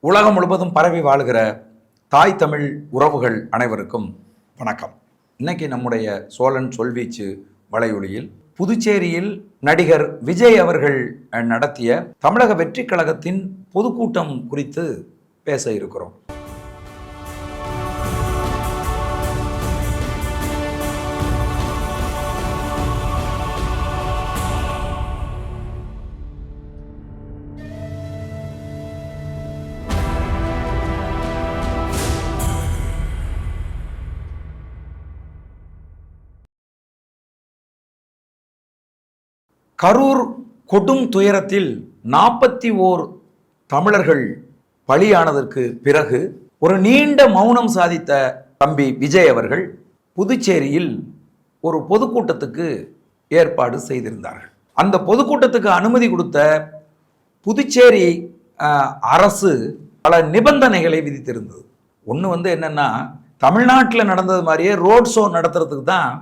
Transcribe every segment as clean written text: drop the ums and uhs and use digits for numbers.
உலகம் முழுவதும் பரவி வாழ்கிற தாய் தமிழ் உறவுகள் அனைவருக்கும் வணக்கம். இன்னைக்கு நம்முடைய சோழன் சொல்வீச்சு வலையொலியில் புதுச்சேரியில் நடிகர் விஜய் அவர்கள் நடத்திய தமிழக வெற்றி கழகத்தின் பொதுக்கூட்டம் குறித்து பேச இருக்கிறோம். கரூர் கொடும் துயரத்தில் 41 தமிழர்கள் பலியானதற்கு பிறகு ஒரு நீண்ட மௌனம் சாதித்த தம்பி விஜய் அவர்கள் புதுச்சேரியில் ஒரு பொதுக்கூட்டத்துக்கு ஏற்பாடு செய்திருந்தார்கள். அந்த பொதுக்கூட்டத்துக்கு அனுமதி கொடுத்த புதுச்சேரி அரசு பல நிபந்தனைகளை விதித்திருந்தது. ஒன்று என்னன்னா, தமிழ்நாட்டில் நடந்தது மாதிரியே ரோட் ஷோ நடத்துறதுக்கு தான்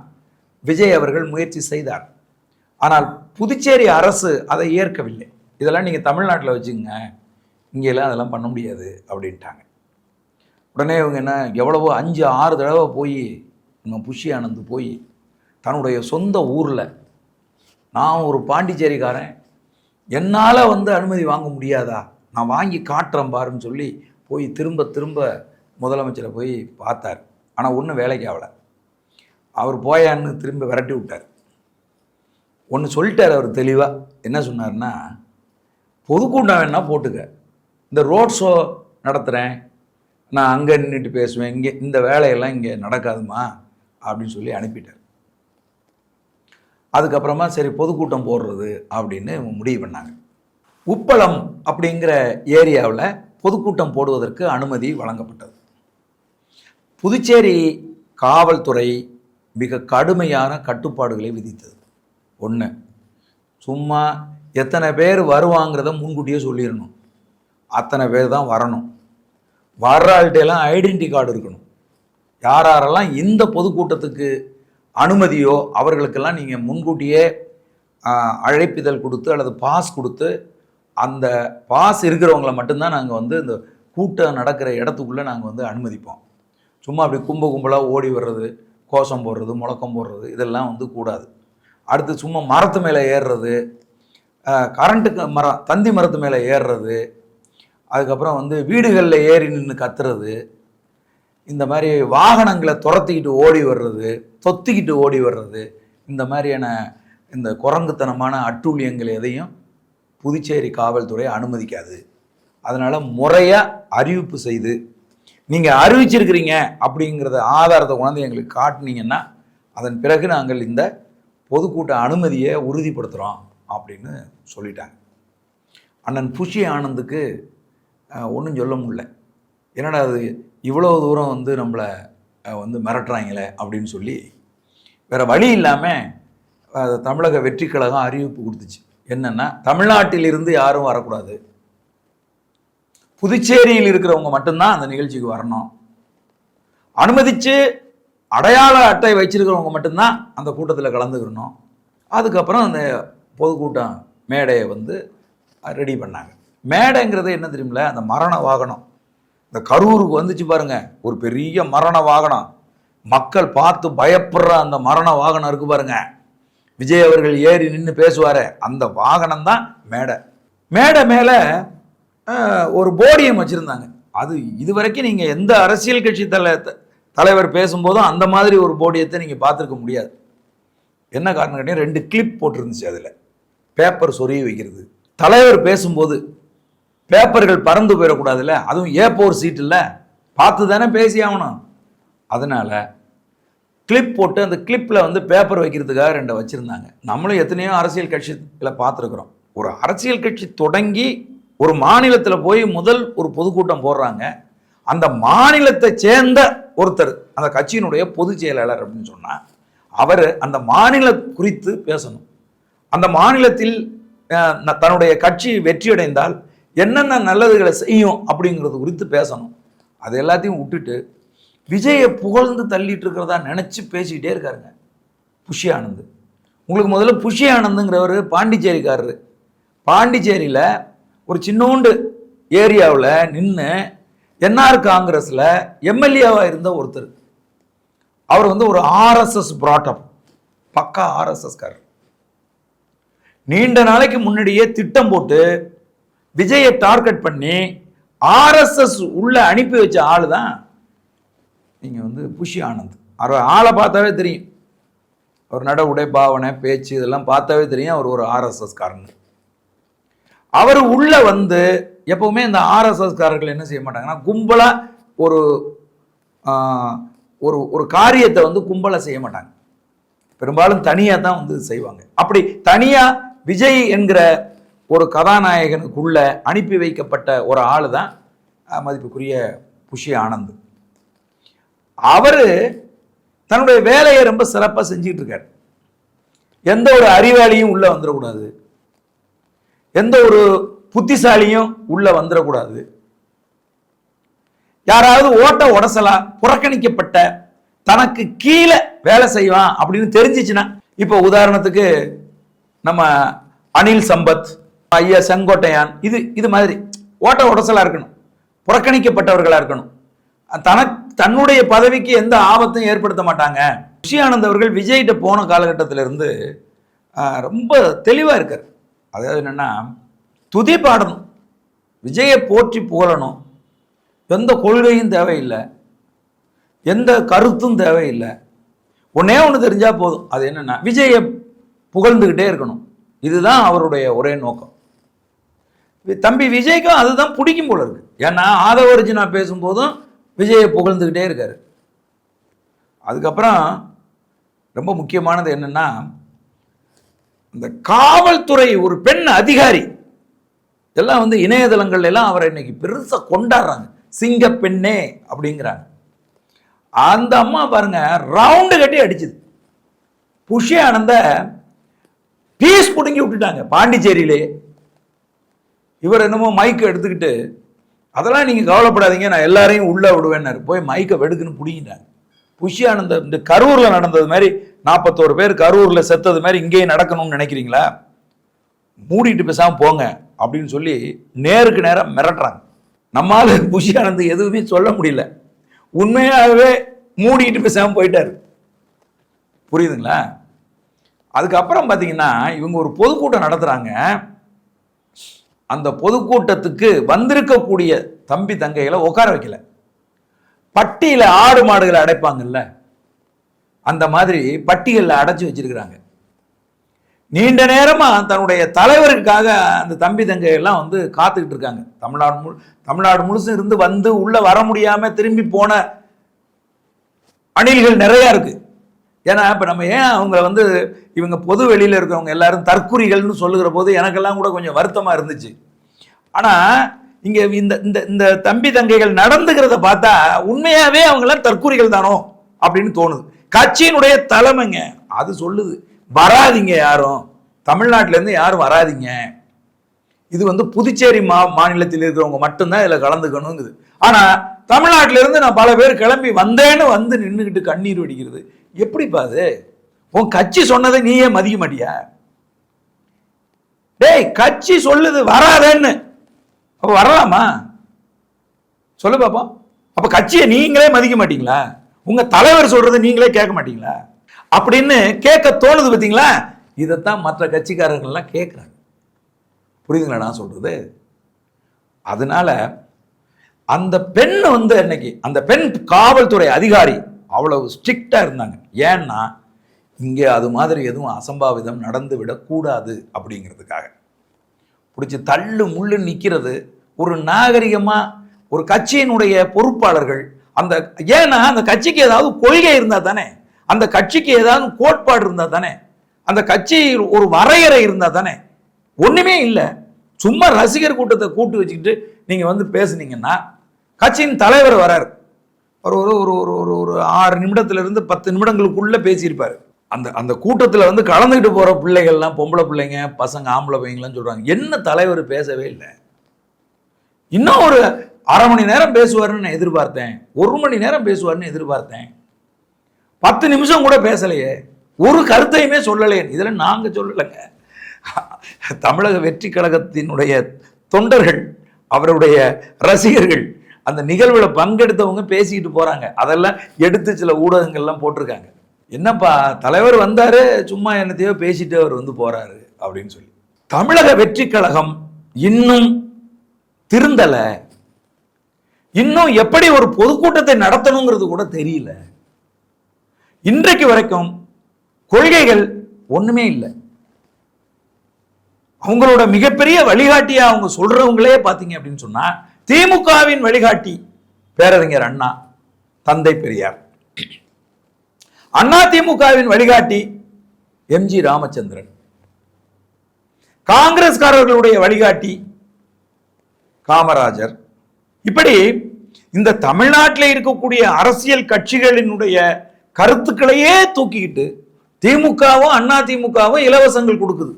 விஜய் அவர்கள் முயற்சி செய்தார். ஆனால் புதுச்சேரி அரசு அதை ஏற்கவில்லை. இதெல்லாம் நீங்கள் தமிழ்நாட்டில் வச்சுங்க, இங்கெல்லாம் அதெல்லாம் பண்ண முடியாது அப்படின்ட்டாங்க. உடனே இவங்க என்ன, எவ்வளவோ 5-6 தடவை போய் நம்ம புஷி ஆனந்த் போய் தன்னுடைய சொந்த ஊரில், நான் ஒரு பாண்டிச்சேரிக்காரன், என்னால் அனுமதி வாங்க முடியாதா, நான் வாங்கி காட்டுறேன் பாருன்னு சொல்லி போய் திரும்ப முதலமைச்சரை போய் பார்த்தார். ஆனால் ஒன்றும் வேலைக்கு ஆகலை. அவர் போயான்னு திரும்ப விரட்டி விட்டார். ஒன்று சொல்லிட்டார் அவர் தெளிவாக. என்ன சொன்னார்னா, பொதுக்கூட்டம் வேணா போட்டுக்க, இந்த ரோட் ஷோ நடத்துகிறேன், நான் அங்கே நின்றுட்டு பேசுவேன், இங்கே இந்த வேலையெல்லாம் இங்கே நடக்காதுமா அப்படின்னு சொல்லி அனுப்பிட்டார். அதுக்கப்புறமா சரி பொதுக்கூட்டம் போடுறது அப்படின்னு முடிவு பண்ணாங்க. உப்பளம் அப்படிங்கிற ஏரியாவில் பொதுக்கூட்டம் போடுவதற்கு அனுமதி வழங்கப்பட்டது. புதுச்சேரி காவல்துறை மிக கடுமையான கட்டுப்பாடுகளை விதித்தது. ஒன்று, சும்மா எத்தனை பேர் வருவாங்கிறத முன்கூட்டியே சொல்லிடணும். அத்தனை பேர் தான் வரணும். வர்றாள்கிட்டெல்லாம் ஐடென்டி கார்டு இருக்கணும். யாரெல்லாம் இந்த பொதுக்கூட்டத்துக்கு அனுமதியோ அவர்களுக்கெல்லாம் நீங்கள் முன்கூட்டியே அழைப்பிதழ் கொடுத்து அல்லது பாஸ் கொடுத்து, அந்த பாஸ் இருக்கிறவங்களை மட்டும்தான் நாங்கள் இந்த கூட்டம் நடக்கிற இடத்துக்குள்ளே நாங்கள் அனுமதிப்போம். சும்மா அப்படி கும்பலாக ஓடி வர்றது, கோஷம் போடுறது, முழக்கம் போடுறது, இதெல்லாம் கூடாது. அடுத்து சும்மா மரத்து மேலே ஏறுறது, கரண்ட்டுக்கு தந்தி மரத்து மேலே ஏறுறது, அதுக்கப்புறம் வீடுகளில் ஏறி நின்று கத்துறது, இந்த மாதிரி வாகனங்களை துரத்திக்கிட்டு ஓடி வர்றது, தொத்திக்கிட்டு ஓடி வர்றது, இந்த மாதிரியான இந்த குரங்குத்தனமான அட்டூழியங்கள் எதையும் புதுச்சேரி காவல்துறை அனுமதிக்காது. அதனால் முறையாக அறிவிப்பு செய்து, நீங்கள் அறிவிச்சிருக்கிறீங்க அப்படிங்கிறத ஆதாரத்தை கொண்டாந்து எங்களுக்கு காட்டினீங்கன்னா அதன் பிறகு நாங்கள் இந்த பொதுக்கூட்ட அனுமதியை உறுதிப்படுத்துகிறோம் அப்படின்னு சொல்லிட்டாங்க. அண்ணன் புஷி ஆனந்துக்கு ஒன்றும் சொல்ல முடியல. என்னடா அது இவ்வளோ தூரம் நம்மளை மிரட்டுறாங்களே அப்படின்னு சொல்லி வேறு வழி இல்லாமல் தமிழக வெற்றி கழகம் அறிவிப்பு கொடுத்துச்சு. என்னென்னா, தமிழ்நாட்டிலிருந்து யாரும் வரக்கூடாது, புதுச்சேரியில் இருக்கிறவங்க மட்டும்தான் அந்த நிகழ்ச்சிக்கு வரணும், அனுமதித்து அடையாள அட்டை வச்சிருக்கிறவங்க மட்டும்தான் அந்த கூட்டத்தில் கலந்துக்கணும். அதுக்கப்புறம் அந்த பொதுக்கூட்டம் மேடையை ரெடி பண்ணாங்க. மேடைங்கிறது என்ன தெரியுமில்ல, அந்த மரண வாகனம். இந்த கரூருக்கு வந்துச்சு பாருங்க, ஒரு பெரிய மரண வாகனம், மக்கள் பார்த்து பயப்படுற அந்த மரண வாகனம் இருக்கு பாருங்க, விஜய் அவர்கள் ஏறி நின்று பேசுவார், அந்த வாகனம் தான் மேடை. மேடை மேலே ஒரு போடியம் வச்சுருந்தாங்க. அது இதுவரைக்கும் நீங்கள் எந்த அரசியல் கட்சி தலைவர் பேசும்போதும் அந்த மாதிரி ஒரு போடியத்தை நீங்கள் பார்த்துருக்க முடியாது. என்ன காரணம் கேட்டீங்கன்னா, 2 கிளிப் போட்டிருந்துச்சு. அதில் பேப்பர் சொருகி வைக்கிறது. தலைவர் பேசும்போது பேப்பர்கள் பறந்து போயிடக்கூடாதுல்ல, அதுவும் A4 சீட் இல்லை, பார்த்து தானே பேசி ஆகணும். அதனால் கிளிப் போட்டு அந்த கிளிப்பில் பேப்பர் வைக்கிறதுக்காக 2 வச்சுருந்தாங்க. நம்மளும் எத்தனையோ அரசியல் கட்சியில் பார்த்துருக்குறோம். ஒரு அரசியல் கட்சி தொடங்கி ஒரு மாநிலத்தில் போய் முதல் ஒரு பொதுக்கூட்டம் போடுறாங்க. அந்த மாநிலத்தை சேர்ந்த ஒருத்தர், அந்த கட்சியினுடைய பொதுச் செயலாளர் அப்படின்னு சொன்னால், அவர் அந்த மாநில குறித்து பேசணும். அந்த மாநிலத்தில் தன்னுடைய கட்சி வெற்றியடைந்தால் என்னென்ன நல்லதுகளை செய்யும் அப்படிங்கிறது குறித்து பேசணும். அது எல்லாத்தையும் விட்டுட்டு விஜயை புகழ்ந்து தள்ளிட்டு இருக்கிறதா நினச்சி பேசிக்கிட்டே இருக்காருங்க புஷி ஆனந்த். உங்களுக்கு முதல்ல புஷி ஆனந்துங்கிறவர் பாண்டிச்சேரிக்காரரு. பாண்டிச்சேரியில் ஒரு சின்னோண்டு ஏரியாவில் நின்று என்ஆர் காங்கிரஸில் எம்எல்ஏவாக இருந்த ஒருத்தர். அவர் வந்து ஒரு ஆர்எஸ்எஸ் பிராட்டப், பக்கா ஆர்எஸ்எஸ்காரர். நீண்ட நாளைக்கு முன்னாடியே திட்டம் போட்டு விஜயை டார்கெட் பண்ணி ஆர்எஸ்எஸ் உள்ள அனுப்பி வச்ச ஆள் தான் நீங்கள் வந்து புஷி ஆனந்த். அவர் ஆளை பார்த்தாவே தெரியும், அவர் நட உடை பாவனை பேச்சு இதெல்லாம் பார்த்தாவே தெரியும் அவர் ஒரு ஆர்எஸ்எஸ் காரன். அவர் உள்ள வந்து எப்பவுமே இந்த ஆர்எஸ்எஸ் காரர்கள் என்ன செய்ய மாட்டாங்கன்னா கும்பலாக ஒரு ஒரு ஒரு காரியத்தை வந்து கும்பலாக செய்ய மாட்டாங்க, பெரும்பாலும் தனியாக தான் வந்து செய்வாங்க. அப்படி தனியாக விஜய் என்கிற ஒரு கதாநாயகனுக்குள்ள அனுப்பி வைக்கப்பட்ட ஒரு ஆள் தான் மதிப்புக்குரிய புஷி ஆனந்த். அவர் தன்னுடைய வேலையை ரொம்ப சிறப்பாக செஞ்சுக்கிட்டு இருக்கார். எந்த ஒரு அறிவாளியும் உள்ள வந்துடக்கூடாது, எந்த ஒரு புத்திசாலியும் உள்ள வந்துடக்கூடாது. யாராவது ஓட்ட உடசலா புறக்கணிக்கப்பட்ட தனக்கு கீழே வேலை செய்வான் அப்படின்னு தெரிஞ்சிச்சுன்னா, இப்போ உதாரணத்துக்கு நம்ம அனில் சம்பத், ஐயா செங்கோட்டையான், இது மாதிரி ஓட்ட உடசலா இருக்கணும், புறக்கணிக்கப்பட்டவர்களா இருக்கணும், தன்னுடைய பதவிக்கு எந்த ஆபத்தையும் ஏற்படுத்த மாட்டாங்க. புஷி ஆனந்த் அவர்கள் விஜய்கிட்ட போன காலகட்டத்திலிருந்து ரொம்ப தெளிவாக இருக்கார். அதாவது என்னென்னா, துதி பாடணும், விஜயை போற்றி புகழணும், எந்த கொள்கையும் தேவையில்லை, எந்த கருத்தும் தேவையில்லை, ஒன்னே ஒன்று தெரிஞ்சால் போதும், அது என்னென்னா விஜயை புகழ்ந்துக்கிட்டே இருக்கணும். இதுதான் அவருடைய ஒரே நோக்கம். தம்பி விஜய்க்கும் அதுதான் பிடிக்கும் போல இருக்கு. ஏன்னா ஆதவர்ஜினா பேசும்போதும் விஜயை புகழ்ந்துக்கிட்டே இருக்காரு. அதுக்கப்புறம் ரொம்ப முக்கியமானது என்னென்னா, இந்த காவல்துறை ஒரு பெண் அதிகாரி எல்லாம் வந்து இணையதளங்கள் எல்லாம் அவரை இன்னைக்கு பெருசாக கொண்டாடுறாங்க, சிங்க பெண்ணே அப்படிங்கிறாங்க. அந்த அம்மா பாருங்க ரவுண்டு கட்டி அடிச்சுது. புஷி ஆனந்த பீஸ் பிடுங்கி விட்டுட்டாங்க பாண்டிச்சேரியிலே. இவர் என்னமோ மைக்கை எடுத்துக்கிட்டு, அதெல்லாம் நீங்கள் கவலைப்படாதீங்க நான் எல்லாரையும் உள்ளே விடுவேன்னாரு. போய் மைக்கை வெடுக்குன்னு பிடிங்கிட்டாங்க. புஷி ஆனந்த இந்த கரூரில் நடந்தது மாதிரி 41 பேர் கரூரில் செத்தது மாதிரி இங்கேயும் நடக்கணும்னு நினைக்கிறீங்களா? மூடிட்டு பேசாமல் போங்க அப்படின்னு சொல்லி நேருக்கு நேரம் மிரட்டுறாங்க. நம்மால் புஷி ஆனந்த் எதுவுமே சொல்ல முடியல, உண்மையாகவே மூடிட்டு பேசாமல் போயிட்டாரு. புரியுதுங்களா? அதுக்கப்புறம் பார்த்தீங்கன்னா இவங்க ஒரு பொதுக்கூட்டம் நடத்துகிறாங்க. அந்த பொதுக்கூட்டத்துக்கு வந்திருக்கக்கூடிய தம்பி தங்கைகளை உட்கார வைக்கல, பட்டியல ஆடு மாடுகளை அடைப்பாங்கல்ல அந்த மாதிரி பட்டியலில் அடைச்சி வச்சிருக்கிறாங்க. நீண்ட நேரமா தன்னுடைய தலைவருக்காக அந்த தம்பி தங்கை எல்லாம் வந்து காத்துக்கிட்டு இருக்காங்க. தமிழ்நாடு முழுசும் இருந்து வந்து உள்ள வர முடியாம திரும்பி போன அணில்கள் நிறைய இருக்கு. ஏன்னா இப்ப நம்ம ஏன் அவங்க வந்து இவங்க பொது வெளியில இருக்கிறவங்க எல்லாரும் தற்குறிகள்னு சொல்லுகிற போது எனக்கெல்லாம் கூட கொஞ்சம் வருத்தமா இருந்துச்சு. ஆனா இங்க இந்த இந்த இந்த தம்பி தங்கைகள் நடந்துக்கிறத பார்த்தா உண்மையாவே அவங்க எல்லாம் தற்குறிகள் தானோ அப்படின்னு தோணுது. கட்சியினுடைய தலைமைங்க அது சொல்லுது, வராதிங்க, யாரும் தமிழ்நாட்டில இருந்து யாரும் வராதிங்க, இது வந்து புதுச்சேரி மாநிலத்தில் இருக்கிறவங்க மட்டும்தான் இதுல கலந்துக்கணுங்குது. ஆனா தமிழ்நாட்டில இருந்து நான் பல பேர் கிளம்பி வந்தேன்னு வந்து நின்றுகிட்டு கண்ணீர் வடிக்கிறது எப்படிப்பா? அது உன் கட்சி சொன்னதை நீயே மதிக்க மாட்டியா? டேய், கட்சி சொல்லுது வராதேன்னு, அப்ப வரலாமா சொல்லு பாப்போம். அப்ப கட்சியை நீங்களே மதிக்க மாட்டீங்களா? உங்க தலைவர் சொல்றது நீங்களே கேட்க மாட்டீங்களா அப்படின்னு கேட்க தோணுது பார்த்தீங்களா? இதைத்தான் மற்ற கட்சிக்காரர்கள்லாம் கேட்குறாங்க. புரியுதுங்களா நான் சொல்றது? அதனால அந்த பெண் வந்து அன்னைக்கு அந்த பெண் காவல்துறை அதிகாரி அவ்வளவு ஸ்ட்ரிக்டா இருந்தாங்க. ஏன்னா இங்கே அது மாதிரி எதுவும் அசம்பாவிதம் நடந்து விடக்கூடாது அப்படிங்கிறதுக்காக பிடிச்சி தள்ளு முள்ளு நிற்கிறது ஒரு நாகரிகமா ஒரு கட்சியினுடைய பொறுப்பாளர்கள். அந்த ஏன்னா அந்த கட்சிக்கு ஏதாவது கொள்கை இருந்தா தானே, அந்த கட்சிக்கு ஏதாவது கோட்பாடு இருந்தா தானே, அந்த கட்சி ஒரு வரையறை இருந்தா தானே. ஒண்ணுமே இல்லை, சும்மா ரசிகர் கூட்டத்தை கூட்டு வச்சுக்கிட்டு நீங்க வந்து பேசுனீங்கன்னா கட்சியின் தலைவர் வராரு, ஒரு ஒரு ஒரு ஒரு ஒரு 6 நிமிடத்திலிருந்து 10 நிமிடங்களுக்குள்ள பேசியிருப்பாரு. அந்த அந்த கூட்டத்தில் வந்து கலந்துக்கிட்டு போற பிள்ளைகள்லாம் பொம்பளை பிள்ளைங்க, பசங்க, ஆம்பளை பையங்கள்லாம் சொல்றாங்க, என்ன தலைவர் பேசவே இல்லை. இன்னும் ஒரு அரை மணி நேரம் பேசுவாருன்னு நான் எதிர்பார்த்தேன், 1 மணி நேரம் பேசுவாருன்னு எதிர்பார்த்தேன், 10 நிமிஷம் கூட பேசலையே, ஒரு கருத்தையுமே சொல்லலையே. இதில் நாங்க சொல்லலைங்க, தமிழக வெற்றி கழகத்தினுடைய தொண்டர்கள் அவருடைய ரசிகர்கள் அந்த நிகழ்வுல பங்கெடுத்தவங்க பேசிக்கிட்டு போறாங்க. அதெல்லாம் எடுத்து சில ஊடகங்கள்லாம் போட்டிருக்காங்க. என்னப்பா தலைவர் வந்தாரு, சும்மா என்னத்தையோ பேசிட்டு அவர் வந்து போறாரு அப்படின்னு சொல்லி. தமிழக வெற்றி கழகம் இன்னும் திருந்தல, இன்னும் எப்படி ஒரு பொதுக்கூட்டத்தை நடத்தணுங்கிறது கூட தெரியல. இன்றைக்கு வரைக்கும் கொள்கைகள் ஒண்ணுமே இல்லை. அவங்களோட மிகப்பெரிய வழிகாட்டியா அவங்க சொல்றவங்களே பாத்தீங்க அப்படின்னு சொன்னா, திமுகவின் வழிகாட்டி பேரறிஞர் அண்ணா, தந்தை பெரியார். அண்ணா திமுகவின் வழிகாட்டி எம்ஜி ராமச்சந்திரன். காங்கிரஸ்காரர்களுடைய வழிகாட்டி காமராஜர். இப்படி இந்த தமிழ்நாட்டில் இருக்கக்கூடிய அரசியல் கட்சிகளினுடைய கருத்துக்களையே தூக்கிக்கிட்டு திமுகவும் அண்ணா திமுகவும் இலவசங்கள் கொடுக்குது.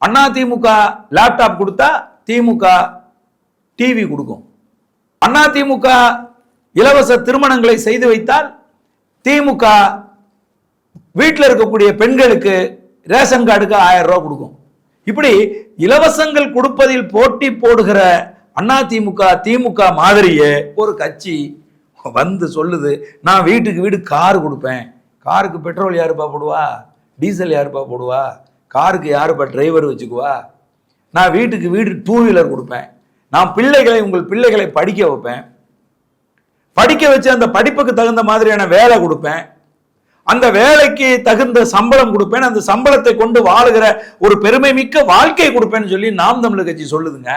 அண்ணா திமுக லேப்டாப் கொடுத்தா திமுக டிவி கொடுக்கும். அண்ணா திமுக இலவச திருமணங்களை செய்து வைத்தால் திமுக வீட்டில் இருக்கக்கூடிய பெண்களுக்கு ரேஷன் கார்டுக்கு 1000 ரூபாய் கொடுக்கும். இப்படி இலவசங்கள் கொடுப்பதில் போட்டி போடுகிற அண்ணா திமுக திமுக மாதிரியே ஒரு கட்சி வந்து சொல்லுது, நான் வீட்டுக்கு வீடு கார் கொடுப்பேன். காருக்கு பெட்ரோல் யாருப்பா போடுவா, டீசல் யாருப்பா போடுவா, காருக்கு யாருப்பா டிரைவர் வச்சுக்குவா, நான் வீட்டுக்கு வீடு 2 வீலர் கொடுப்பேன், நான் உங்கள் பிள்ளைகளை படிக்க வைப்பேன், படிக்க வச்சு அந்த படிப்புக்கு தகுந்த மாதிரியான வேலை கொடுப்பேன், அந்த வேலைக்கு தகுந்த சம்பளம் கொடுப்பேன், அந்த சம்பளத்தை கொண்டு வாழுகிற ஒரு பெருமை மிக்க வாழ்க்கை கொடுப்பேன்னு சொல்லி நாம் தமிழர் கட்சி சொல்லுதுங்க.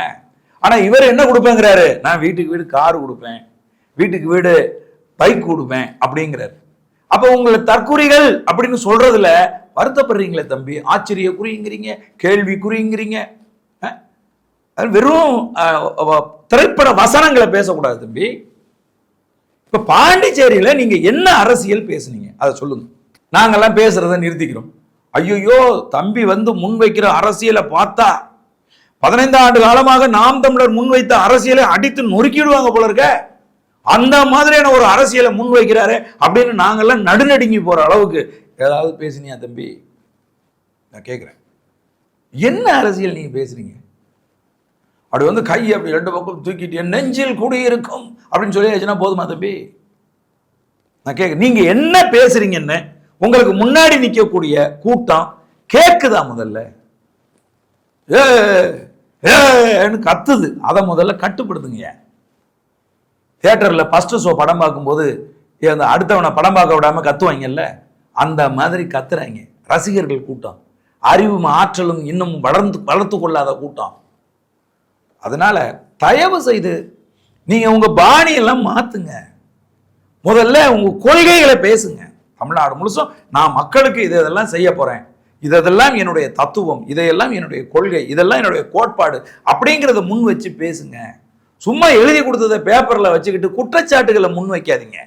ஆனா இவர் என்ன கொடுப்பேங்கிறாரு, நான் வீட்டுக்கு வீடு கார் கொடுப்பேன், வீட்டுக்கு வீடு பைக் கொடுப்பேன் அப்படிங்கிறாரு. அப்ப உங்களை தற்குறிகள் அப்படின்னு சொல்றதுல வருத்தப்படுறீங்களே தம்பி, ஆச்சரிய குறிங்கிறீங்க, கேள்வி குறிங்கிறீங்க. வெறும் திரைப்பட வசனங்களை பேசக்கூடாது தம்பி. இப்ப பாண்டிச்சேரியில நீங்க என்ன அரசியல் பேசுனீங்க அதை சொல்லுங்க. நாங்கெல்லாம் பேசுறதை நிறுத்திக்கிறோம். ஐயோ தம்பி வந்து முன்வைக்கிற அரசியலை பார்த்தா 15 ஆண்டு காலமாக நாம் தமிழர் முன்வைத்த அரசியலை அடித்து நொறுக்கிடுவாங்க போல இருக்க, அந்த மாதிரியான ஒரு அரசியலை முன்வைக்கிறாரு அப்படின்னு நாங்கெல்லாம் நடுநடுங்கி போற அளவுக்கு ஏதாவது பேசினியா தம்பி? நான் கேட்கிறேன், என்ன அரசியல் நீங்க பேசுறீங்க? அப்படி வந்து கை அப்படி 2 பக்கம் தூக்கிட்டு என் நெஞ்சில் குடியிருக்கும் அப்படின்னு சொல்லியாச்சுன்னா போதுமா தம்பி? நான் கேட்க, நீங்க என்ன பேசுறீங்கன்னு உங்களுக்கு முன்னாடி நிற்கக்கூடிய கூட்டம் கேட்குதா? முதல்ல ஏன்னு கத்துது, அதை முதல்ல கட்டுப்படுத்துங்க. தியேட்டர்ல ஃபர்ஸ்ட் ஷோ படம் பார்க்கும்போது அந்த அடுத்தவனை படம் பார்க்க விடாம கத்துவாங்கல்ல, அந்த மாதிரி கத்துறாங்க ரசிகர்கள் கூட்டம். அறிவும் ஆற்றலும் இன்னும் வளர்த்து கொள்ளாத கூட்டம். அதனால தயவு செய்து நீங்க உங்க பாணியெல்லாம் மாத்துங்க. முதல்ல உங்க கொள்கைகளை பேசுங்க. தமிழ்நாடு முழுசும் நான் மக்களுக்கு இதெல்லாம் செய்ய போறேன், இதெல்லாம் என்னுடைய தத்துவம், இதையெல்லாம் என்னுடைய கொள்கை, இதெல்லாம் என்னுடைய கோட்பாடு அப்படிங்கிறத முன் வச்சு பேசுங்க. சும்மா எழுதி கொடுத்ததை பேப்பர்ல வச்சுக்கிட்டு குற்றச்சாட்டுகளை முன் வைக்காதீங்க.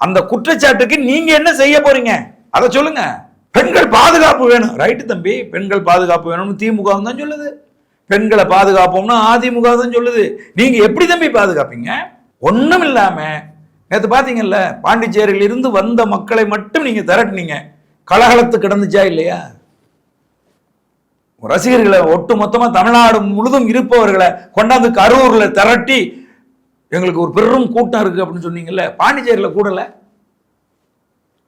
அந்த குற்றச்சாட்டுக்கு நீங்க என்ன செய்ய போறீங்க அதை சொல்லுங்க. பெண்கள் பாதுகாப்பு வேணும், ரைட்டு தம்பி, பெண்கள் பாதுகாப்பு வேணும்னு திமுக தான் சொல்லுது. பெண்களை பாதுகாப்போம்னா அதிமுக தான் சொல்லுது. நீங்க எப்படி தம்பி பாதுகாப்பீங்க? ஒண்ணும் இல்லாம நேற்று பாத்தீங்கல்ல, பாண்டிச்சேரியில் இருந்து வந்த மக்களை மட்டும் நீங்க திரட்டினீங்க, கலகலத்து கிடந்துச்சா இல்லையா? ரசிகர்களை ஒட்டு மொத்தமா தமிழ்நாடு முழுதும் இருப்பவர்களை கொண்டாந்து கரூர்ல திரட்டி எங்களுக்கு ஒரு பெரும் கூட்டம் இருக்கு அப்படின்னு சொன்னீங்கல்ல, பாண்டிச்சேரியில கூடல.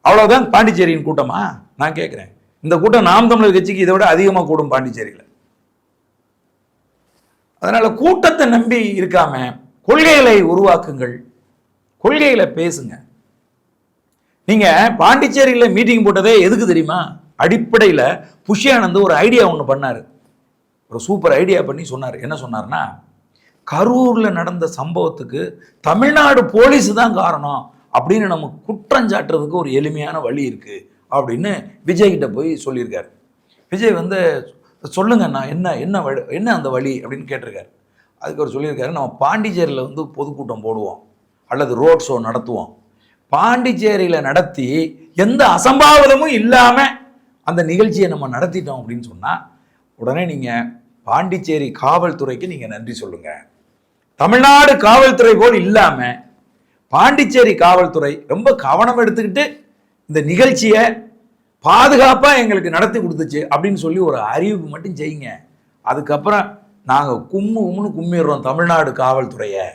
அவ்வளவுதான் பாண்டிச்சேரியின் கூட்டமா? நான் கேட்கிறேன், இந்த கூட்டம் நாம் தமிழர் கட்சிக்கு இதை விட அதிகமா கூடும் பாண்டிச்சேரியில. அதனால கூட்டத்தை நம்பி இருக்காம கொள்கைகளை உருவாக்குங்கள், கொள்கைகளை பேசுங்க. நீங்க பாண்டிச்சேரியில மீட்டிங் போட்டதே எதுக்கு தெரியுமா? அடிப்படையில் புஷ்யானந்த் ஒரு ஐடியா ஒன்று பண்ணார், ஒரு சூப்பர் ஐடியா பண்ணி சொன்னார். என்ன சொன்னார்னா, கரூர்ல நடந்த சம்பவத்துக்கு தமிழ்நாடு போலீஸ் தான் காரணம் அப்படின்னு நம்ம குற்றஞ்சாட்டுறதுக்கு ஒரு எளிமையான வழி இருக்கு அப்படின்னு விஜய் கிட்ட போய் சொல்லியிருக்காரு. விஜய் வந்து சொல்லுங்கண்ணா என்ன என்ன என்ன அந்த வழி அப்படின்னு கேட்டிருக்காரு. அதுக்கு அவர் சொல்லியிருக்காரு, நம்ம பாண்டிச்சேரியில் வந்து பொதுக்கூட்டம் போடுவோம் அல்லது ரோட் ஷோ நடத்துவோம். பாண்டிச்சேரியில் நடத்தி எந்த அசம்பாவிதமும் இல்லாமல் அந்த நிகழ்ச்சியை நம்ம நடத்திட்டோம் அப்படின்னு சொன்னால் உடனே நீங்கள் பாண்டிச்சேரி காவல்துறைக்கு நீங்கள் நன்றி சொல்லுங்கள். தமிழ்நாடு காவல்துறை போல் இல்லாமல் பாண்டிச்சேரி காவல்துறை ரொம்ப கவனம் எடுத்துக்கிட்டு இந்த நிகழ்ச்சியை பாதுகாப்பாக எங்களுக்கு நடத்தி கொடுத்துச்சு அப்படின்னு சொல்லி ஒரு அறிவிப்பு மட்டும் செய்யுங்க. அதுக்கப்புறம் நாங்கள் கும்முன்னு கும்மிடுறோம் தமிழ்நாடு காவல்துறையை.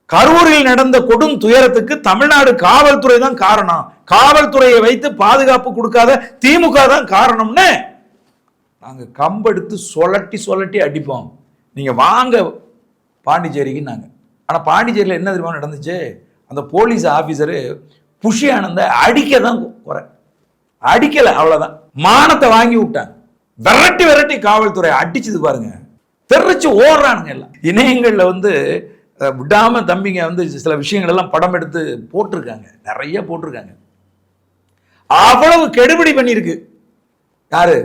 கரூரில் நடந்த கொடும் துயரத்துக்கு தமிழ்நாடு காவல்துறை தான் காரணம், காவல்துறையை வைத்து பாதுகாப்பு கொடுக்காத திமுக தான் காரணம்னு நாங்கள் கம்பெடுத்து சொல்லட்டி அடிப்போம். நீங்கள் வாங்க பாண்டிச்சேரிக்கு. நாங்கள் ஆனால் பாண்டிச்சேரியில் என்ன தெரியுமா நடந்துச்சு, அந்த போலீஸ் ஆஃபீஸரு புஷி ஆனந்த அடிக்க தான் குறை, அடிக்கலை, அவ்வளோதான். மானத்தை வாங்கி விட்டாங்க. விரட்டி காவல்துறை அடிச்சது பாருங்க, தெரிச்சு ஓடுறானுங்க. எல்லாம் இணையங்களில் விடாம தம்பிங்க சில விஷயங்கள் எல்லாம் படம் எடுத்து போட்டிருக்காங்க, நிறைய போட்டிருக்காங்க. அவ்வளவு கெடுபிடி பண்ணியிருக்கு யாரு,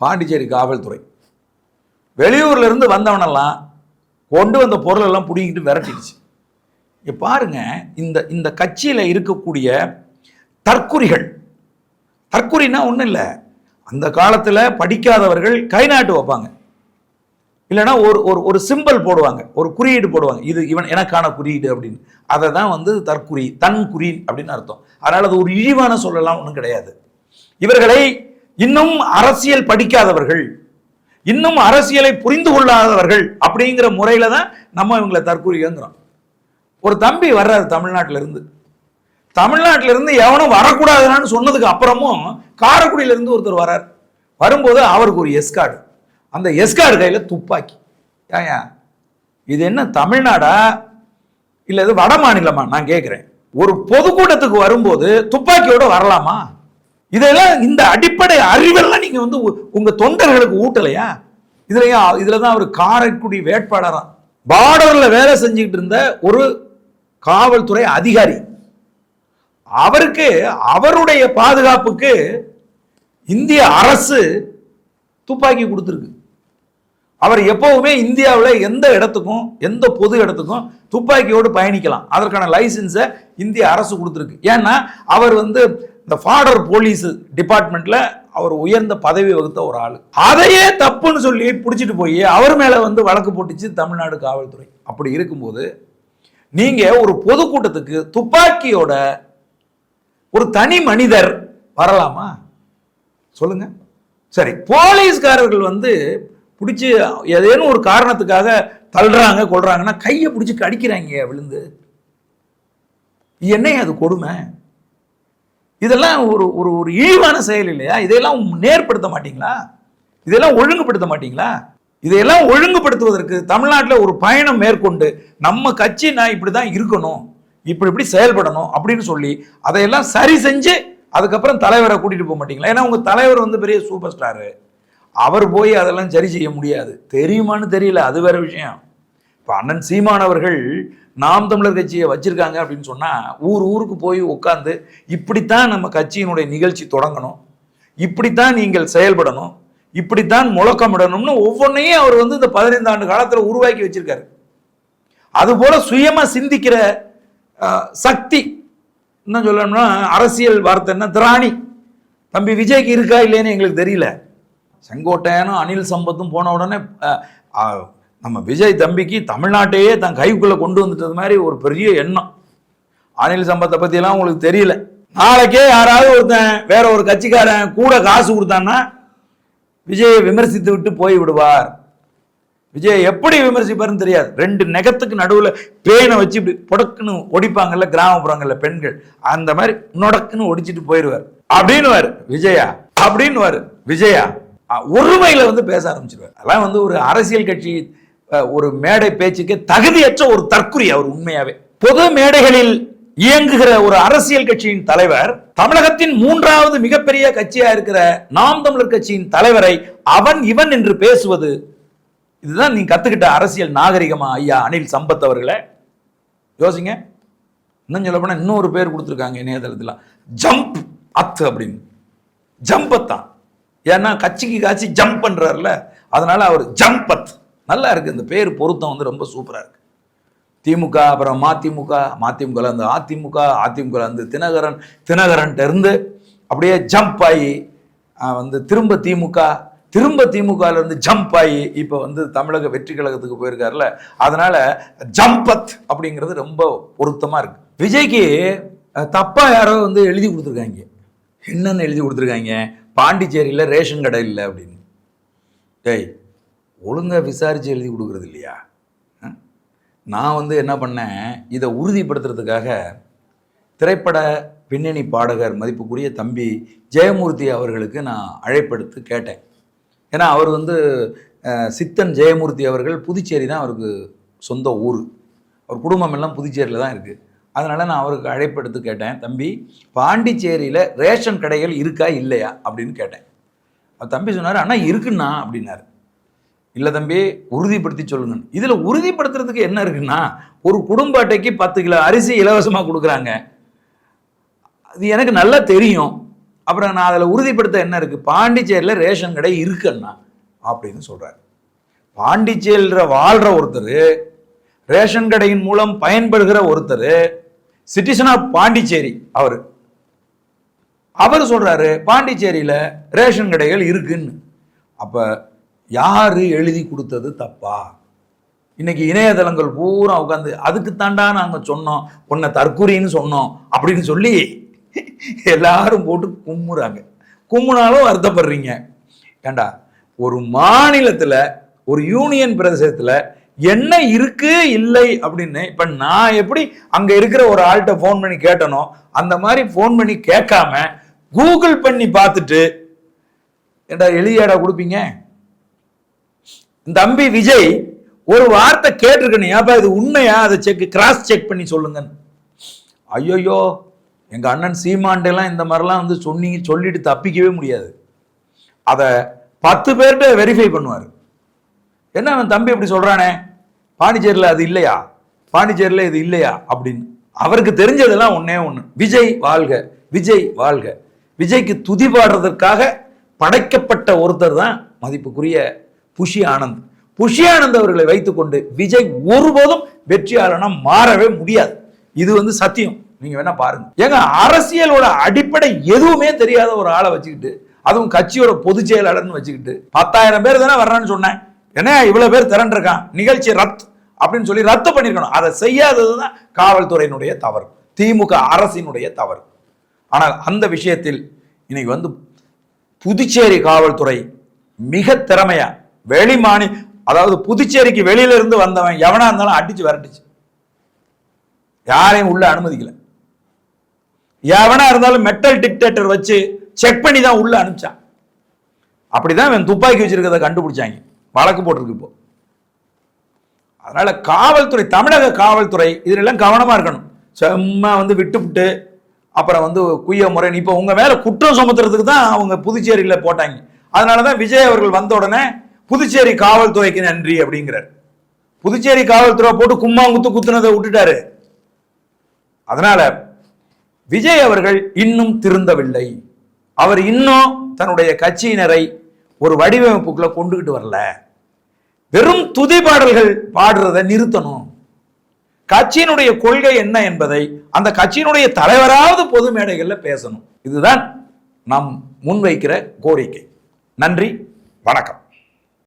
பாண்டிச்சேரி காவல்துறை. வெளியூர்ல இருந்து வந்தவனெல்லாம் கொண்டு வந்த பொருள் எல்லாம் பிடிங்கிட்டு விரட்டிடுச்சு. பாருங்க, இந்த கட்சியில இருக்கக்கூடிய தற்குறினா ஒன்றும் இல்லை. அந்த காலத்தில் படிக்காதவர்கள் கை நாட்டு வைப்பாங்க, இல்லைன்னா ஒரு சிம்பிள் போடுவாங்க, ஒரு குறியீடு போடுவாங்க, இது இவன் எனக்கான குறியீடு அப்படின்னு. அதை தான் தற்குறி, தன் குறி அப்படின்னு அர்த்தம். அதனால அது ஒரு இழிவான சொல்லலாம் ஒன்றும் கிடையாது. இவர்களை இன்னும் அரசியல் படிக்காதவர்கள், இன்னும் அரசியலை புரிந்து கொள்ளாதவர்கள் அப்படிங்கிற முறையில தான் நம்ம இவங்களை தற்குறிங்கிறோம். ஒரு தம்பி வர்றாரு தமிழ்நாட்டில இருந்து எவனும் வரக்கூடாதுன்னு சொன்னதுக்கு அப்புறமும் காரைக்குடியிலிருந்து ஒருத்தர் வர்றார். வரும்போது அவருக்கு ஒரு எஸ்கார்டு, அந்த எஸ்கார்டு கையில துப்பாக்கி. ஏயா இது என்ன தமிழ்நாடா இல்ல இது வட மாநிலமா நான் கேட்கிறேன். ஒரு பொதுக்கூட்டத்துக்கு வரும்போது துப்பாக்கியோட வரலாமா? இதெல்லாம் இந்த அடிப்படை அறிவெல்லாம் நீங்க உங்க தொண்டர்களுக்கு ஊட்டலையா? இதுலதான் அவர் காரைக்குடி வேட்பாளரா பார்டர்ல வேலை செஞ்சுக்கிட்டு இருந்த ஒரு காவல்துறை அதிகாரி. அவருக்கு அவருடைய பாதுகாப்புக்கு இந்திய அரசு துப்பாக்கி கொடுத்துருக்கு. அவர் எப்பவுமே இந்தியாவில் எந்த இடத்துக்கும் எந்த பொது இடத்துக்கும் துப்பாக்கியோடு பயணிக்கலாம், அதற்கான லைசன்ஸை இந்திய அரசு கொடுத்துருக்கு. ஏன்னா அவர் இந்த பார்டர் போலீஸ் டிபார்ட்மெண்ட்ல அவர் உயர்ந்த பதவி வகுத்த ஒரு ஆளு. அதையே தப்புன்னு சொல்லி பிடிச்சிட்டு போய் அவர் மேல வழக்கு போட்டுச்சு தமிழ்நாடு காவல்துறை. அப்படி இருக்கும்போது நீங்க ஒரு பொதுக்கூட்டத்துக்கு துப்பாக்கியோட ஒரு தனி மனிதர் வரலாமா சொல்லுங்க? சரி, போலீஸ்காரர்கள் பிடிச்சி ஏதேனும் ஒரு காரணத்துக்காக தள்ளுறாங்க கொள்றாங்கன்னா கையை பிடிச்சி கடிக்கிறாங்க விழுந்து. என்ன அது கொடுமை? இதெல்லாம் ஒரு ஒரு ஒரு இழிவான செயல் இல்லையா? இதையெல்லாம் நேர்படுத்த மாட்டீங்களா? இதெல்லாம் ஒழுங்குபடுத்த மாட்டீங்களா? இதையெல்லாம் ஒழுங்குபடுத்துவதற்கு தமிழ்நாட்டில் ஒரு பயணம் மேற்கொண்டு நம்ம கட்சி நான் இப்படிதான் இருக்கணும், இப்படி செயல்படணும் அப்படின்னு சொல்லி அதையெல்லாம் சரி செஞ்சு அதுக்கப்புறம் தலைவரை கூட்டிட்டு போக மாட்டீங்களா? ஏன்னா உங்க தலைவர் பெரிய சூப்பர் ஸ்டாரு, அவர் போய் அதெல்லாம் சரி செய்ய முடியாது. தெரியுமான்னு தெரியல, அது வேற விஷயம். இப்போ அண்ணன் சீமான் அவர்கள் நாம் தமிழர் கட்சியை வச்சிருக்காங்க அப்படின்னு சொன்னா ஊருக்கு போய் உட்காந்து இப்படித்தான் நம்ம கட்சியினுடைய நிகழ்ச்சி தொடங்கணும், இப்படித்தான் நீங்கள் செயல்படணும், இப்படித்தான் முழக்கமிடணும்னு ஒவ்வொன்றையும் அவர் இந்த 15 ஆண்டு காலத்தில் உருவாக்கி வச்சிருக்காரு. அது போல சுயமா சிந்திக்கிற சக்தி, இன்னும் சொல்லணும்னா அரசியல் வார்த்தைன்னா திராணி தம்பி விஜய்க்கு இருக்கா இல்லைன்னு எங்களுக்கு தெரியல. செங்கோட்டையனும் அனில் சம்பத்தும் போன உடனே நம்ம விஜய் தம்பிக்கு தமிழ்நாட்டையே தன் கைக்குள்ள கொண்டு வந்துட்டது மாதிரி ஒரு பெரிய எண்ணம். அனில் சம்பத்தை பத்தி எல்லாம் உங்களுக்கு தெரியல. நாளைக்கே யாராவது ஒருத்தன் வேற ஒரு கட்சிக்காரன் கூட காசு கொடுத்தான்னா விஜயை விமர்சித்து விட்டு போய் விடுவார். விஜய் எப்படி விமர்சிப்பாருன்னு தெரியாது. 2 நெகத்துக்கு நடுவில் பேனை வச்சு இப்படி பொடக்குன்னு ஒடிப்பாங்கல்ல கிராமப்புறங்கள்ல பெண்கள், அந்த மாதிரி நொடக்குன்னு ஒடிச்சிட்டு போயிடுவார். அப்படின்னுவாரு விஜயா, அப்படின்னுவாரு விஜயா, ஒருமையில பேச ஆரம்பிச்சிருவார். அதெல்லாம் ஒரு அரசியல் கட்சி ஒரு மேடை பேச்சுக்கு தகுதியற்ற ஒரு தற்குறி அவர். உண்மையாவே பொது மேடைகளில் இயங்குகிற ஒரு அரசியல் கட்சியின் தலைவர் தமிழகத்தின் 3வது மிகப்பெரிய கட்சியா இருக்கிற நாம் தமிழர் கட்சியின் தலைவரை அவன் இவன் என்று பேசுவது, இதுதான் நீங்க கத்துக்கிட்ட அரசியல் நாகரிகமா ஐயா அனில் சம்பத் அவர்களே? யோசிங்க. இன்னும் சொல்ல போனா இன்னொரு பேர் கொடுத்துருக்காங்க இணையதளத்துல, ஜம்ப் அத் அப்படின்னு. ஜம்பத்தான், ஏன்னா கட்சிக்கு காட்சி ஜம்ப் பண்றாருல, அதனால அவர் ஜம்பத். நல்லா இருக்கு இந்த பேர், பொருத்தம் ரொம்ப சூப்பரா இருக்கு. திமுக, அப்புறம் மதிமுக, மதிமுக அதிமுக தினகரன் இருந்து அப்படியே ஜம்ப் ஆகி திரும்ப திமுக இருந்து ஜம்ப் ஆகி இப்போ தமிழக வெற்றி கழகத்துக்கு போயிருக்காருல, அதனால ஜம்பத் அப்படிங்கிறது ரொம்ப பொருத்தமா இருக்கு. விஜய்க்கு தப்பா யாரோ எழுதி கொடுத்துருக்காங்க. என்னன்னு எழுதி கொடுத்துருக்காங்க? பாண்டிச்சேரியில் ரேஷன் கடை இல்லை அப்படின்னு. டேய், ஒழுங்காக விசாரித்து எழுதி கொடுக்குறது இல்லையா? நான் வந்து என்ன பண்ணேன், இதை உறுதிப்படுத்துறதுக்காக திரைப்பட பின்னணி பாடகர் மதிப்புக்குரிய தம்பி ஜெயமூர்த்தி அவர்களுக்கு நான் அழைப்படுத்து கேட்டேன். ஏன்னா அவர் வந்து சித்தன் ஜெயமூர்த்தி அவர்கள் புதுச்சேரி தான் அவருக்கு சொந்த ஊர், அவர் குடும்பம் எல்லாம் புதுச்சேரியில் தான் இருக்குது. அதனால் நான் அவருக்கு அழைப்படுத்து கேட்டேன், தம்பி பாண்டிச்சேரியில் ரேஷன் கடைகள் இருக்கா இல்லையா அப்படின்னு கேட்டேன். தம்பி சொன்னார், அண்ணா இருக்குண்ணா அப்படின்னாரு. இல்லை தம்பி உறுதிப்படுத்தி சொல்லுங்க. இதில் உறுதிப்படுத்துறதுக்கு என்ன இருக்குன்னா, ஒரு குடும்ப அட்டைக்கு 10 கிலோ அரிசி இலவசமாக கொடுக்குறாங்க, அது எனக்கு நல்லா தெரியும். அப்புறம் நான் அதில் உறுதிப்படுத்த என்ன இருக்குது, பாண்டிச்சேரியில் ரேஷன் கடை இருக்குன்னா அப்படின்னு சொல்கிறார். பாண்டிச்சேரியில் வாழ்கிற ஒருத்தர், ரேஷன் கடையின் மூலம் பயன்படுகிற ஒருத்தர், சிட்டிசன் ஆஃப் பாண்டிச்சேரி, அவர் சொல்கிறாரு பாண்டிச்சேரியில் ரேஷன் கடைகள் இருக்குன்னு. அப்போ யார் எழுதி கொடுத்தது தப்பா? இன்னைக்கு இணையதளங்கள் பூரா உட்காந்து அதுக்கு தாண்டா நாங்கள் சொன்னோம், உன்னை தற்கொலைன்னு சொன்னோம் அப்படின்னு சொல்லி எல்லாரும் போட்டு கும்முறாங்க. கும்முனாலும் வருத்தப்படுறீங்க. ஏண்டா, ஒரு மாநிலத்தில் ஒரு யூனியன் பிரதேசத்தில் என்ன இருக்கு இல்லை அப்படின்னு இப்போ நான் எப்படி அங்கே இருக்கிற ஒரு ஆள்கிட்ட ஃபோன் பண்ணி கேட்டனோ அந்த மாதிரி ஃபோன் பண்ணி கேட்காம கூகுள் பண்ணி பார்த்துட்டு ஏண்டா எழுதியாடா கொடுப்பீங்க? இந்த தம்பி விஜய் ஒரு வார்த்தை கேட்டிருக்கணும், ஏப்பா இது உண்மையா, அதை கிராஸ் செக் பண்ணி சொல்லுங்க. ஐயோயோ, எங்கள் அண்ணன் சீமாண்டெல்லாம் இந்த மாதிரிலாம் வந்து சொல்லிட்டு தப்பிக்கவே முடியாது. அதை 10 பேர்கிட்ட வெரிஃபை பண்ணுவார். என்ன அவன் தம்பி இப்படி சொல்கிறானே, பாண்டிச்சேரியில் அது இல்லையா, பாண்டிச்சேரியில் இது இல்லையா அப்படின்னு. அவருக்கு தெரிஞ்சதெல்லாம் ஒன்றே ஒன்று, விஜய் வாழ்க, விஜய் வாழ்க. விஜய்க்கு துதி பாடுறதற்காக படைக்கப்பட்ட ஒருத்தர் தான் மதிப்புக்குரிய புஷி ஆனந்த். புஷி ஆனந்த் அவர்களை வைத்துக்கொண்டு விஜய் ஒருபோதும் வெற்றியாளனா மாறவே முடியாது. இது வந்து சத்தியம். நீங்க வேணா பாருங்க. ஏங்க, அரசியலோட அடிப்படை எதுவுமே தெரியாத ஒரு ஆளை வச்சுக்கிட்டு, அதுவும் கட்சியோட பொதுச் செயலாளர்னு வச்சுக்கிட்டு 10,000 பேர் தானே வர்றான்னு சொன்னேன், என்ன இவ்வளவு பேர் திரண்டிருக்கான், நிகழ்ச்சி ரத்து அப்படின்னு சொல்லி ரத்து பண்ணிருக்கணும். அதை செய்யாததுதான் காவல்துறையினுடைய தவறு, திமுக அரசினுடைய தவறு. ஆனால் அந்த விஷயத்தில் இன்னைக்கு வந்து புதுச்சேரி காவல்துறை மிக திறமையா அதாவது புதுச்சேரிக்கு வெளியில இருந்து வந்தவன் எவனா இருந்தாலும் அடிச்சு விரட்டுச்சு, யாரையும் உள்ள அனுமதிக்கல. எவனா இருந்தாலும் மெட்டல் டிக்டேட்டர் வச்சு செக் பண்ணி தான் உள்ள அனுப்பிச்சான். அப்படிதான் இவன் துப்பாக்கி வச்சிருக்கிறத கண்டுபிடிச்சாங்க, வழக்கு போட்டிருக்கு இப்போ. அதனால காவல்துறை, தமிழக காவல்துறை இதெல்லாம் கவனமா இருக்கணும். சும்மா வந்து விட்டுவிட்டு அப்புறம் வந்து குய்ய முறை இப்போ உங்க மேல குற்றம் சுமத்துறதுக்கு தான் அவங்க புதுச்சேரியில் போட்டாங்க. அதனாலதான் விஜய் அவர்கள் வந்த உடனே புதுச்சேரி காவல்துறைக்கு நன்றி அப்படிங்கிறார். புதுச்சேரி காவல்துறை போட்டு கும்மாங்குத்து குத்துனதை விட்டுட்டாரு. அதனால விஜய் அவர்கள் இன்னும் திருந்தவில்லை. அவர் இன்னும் தன்னுடைய கட்சியினரை ஒரு வடிவமைப்புக்குள்ள கொண்டுகிட்டு வரல. வெறும் துதி பாடல்கள் பாடுறதை நிறுத்தணும். கட்சியினுடைய கொள்கை என்ன என்பதை அந்த கட்சியினுடைய தலைவராவது பொது மேடைகளில் பேசணும். இதுதான் நாம் முன்வைக்கிற கோரிக்கை. நன்றி, வணக்கம்.